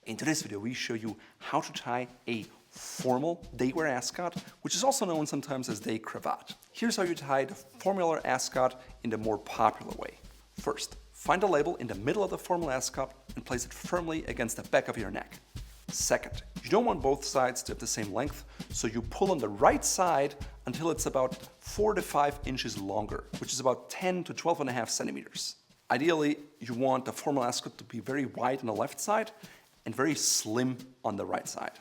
In today's video, we show you how to tie a formal daywear ascot, which is also known sometimes as day cravat. Here's how you tie the formular ascot in the more popular way. First, find a label in the middle of the formal ascot and place it firmly against the back of your neck. Second, you don't want both sides to have the same length, so you pull on the right side until it's about 4 to 5 inches longer, which is about 10 to 12.5 centimeters. Ideally, you want the formal ascot to be very wide on the left side and very slim on the right side.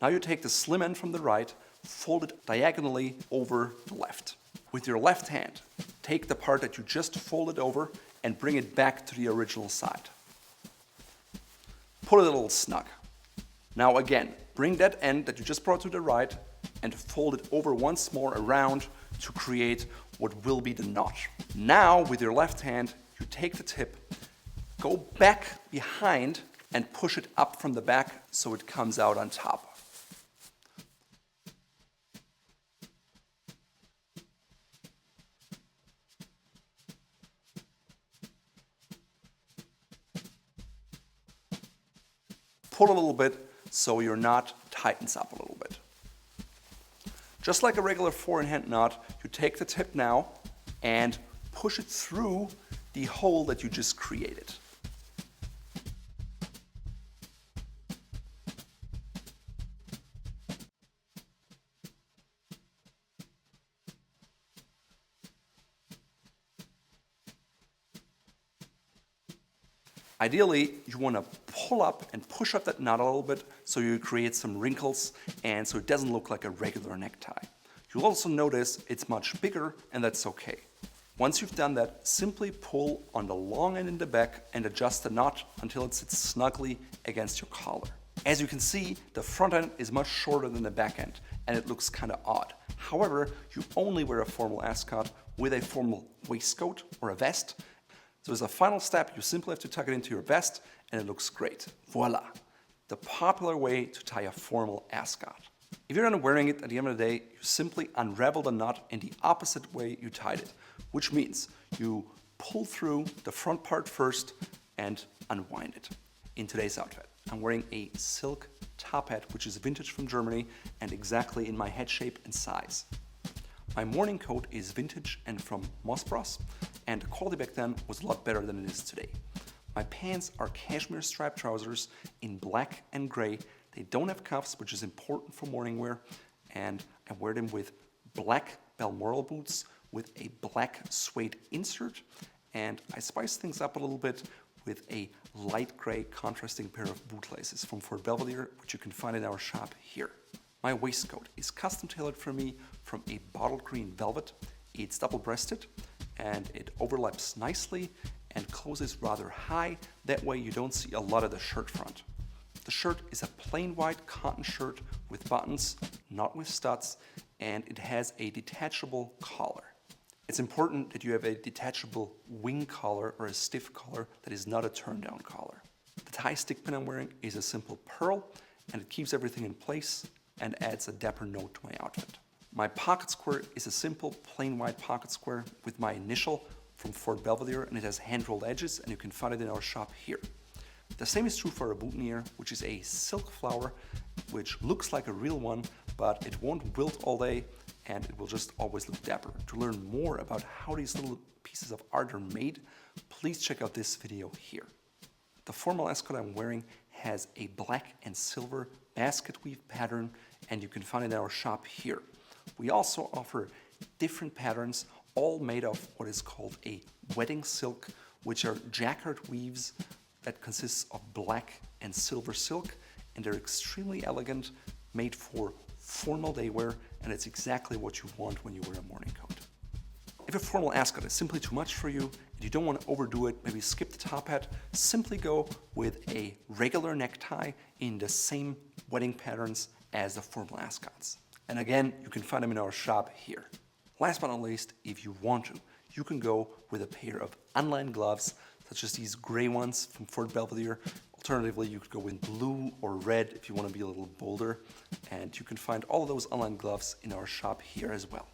Now you take the slim end from the right, fold it diagonally over the left. With your left hand, take the part that you just folded over and bring it back to the original side. Pull it a little snug. Now again, bring that end that you just brought to the right and fold it over once more around to create what will be the knot. Now with your left hand, you take the tip, go back behind and push it up from the back so it comes out on top. Pull a little bit so your knot tightens up a little bit. Just like a regular 4-in-hand knot, you take the tip now and push it through the hole that you just created. Ideally, you want to pull up and push up that knot a little bit so you create some wrinkles and so it doesn't look like a regular necktie. You'll also notice it's much bigger, and that's okay. Once you've done that, simply pull on the long end in the back and adjust the knot until it sits snugly against your collar. As you can see, the front end is much shorter than the back end and it looks kind of odd. However, you only wear a formal ascot with a formal waistcoat or a vest. So as a final step, you simply have to tuck it into your vest and it looks great. Voila! The popular way to tie a formal ascot. If you're not wearing it at the end of the day, you simply unravel the knot in the opposite way you tied it, which means you pull through the front part first and unwind it. In today's outfit, I'm wearing a silk top hat, which is vintage from Germany and exactly in my head shape and size. My morning coat is vintage and from Moss Bros, and the quality back then was a lot better than it is today. My pants are cashmere striped trousers in black and gray. They don't have cuffs, which is important for morning wear, and I wear them with black Balmoral boots with a black suede insert, and I spice things up a little bit with a light gray contrasting pair of bootlaces from Belvedere, which you can find in our shop here. My waistcoat is custom tailored for me from a bottle green velvet. It's double-breasted and it overlaps nicely and closes rather high. That way you don't see a lot of the shirt front. The shirt is a plain white cotton shirt with buttons, not with studs, and it has a detachable collar. It's important that you have a detachable wing collar or a stiff collar that is not a turn-down collar. The tie stick pin I'm wearing is a simple pearl and it keeps everything in place and adds a dapper note to my outfit. My pocket square is a simple plain white pocket square with my initial from Belvedere, and it has hand-rolled edges and you can find it in our shop here. The same is true for a boutonniere, which is a silk flower which looks like a real one, but it won't wilt all day and it will just always look dapper. To learn more about how these little pieces of art are made, please check out this video here. The formal ascot I'm wearing has a black and silver basket weave pattern and you can find it in our shop here. We also offer different patterns, all made of what is called a wedding silk, which are jacquard weaves that consists of black and silver silk, and they're extremely elegant, made for formal day wear, and it's exactly what you want when you wear a morning coat. If a formal ascot is simply too much for you, and you don't want to overdo it, maybe skip the top hat, simply go with a regular necktie in the same wedding patterns as the formal ascots. And again, you can find them in our shop here. Last but not least, if you want to, you can go with a pair of unlined gloves, such as these gray ones from Belvedere. Alternatively, you could go with blue or red if you want to be a little bolder. And you can find all of those unlined gloves in our shop here as well.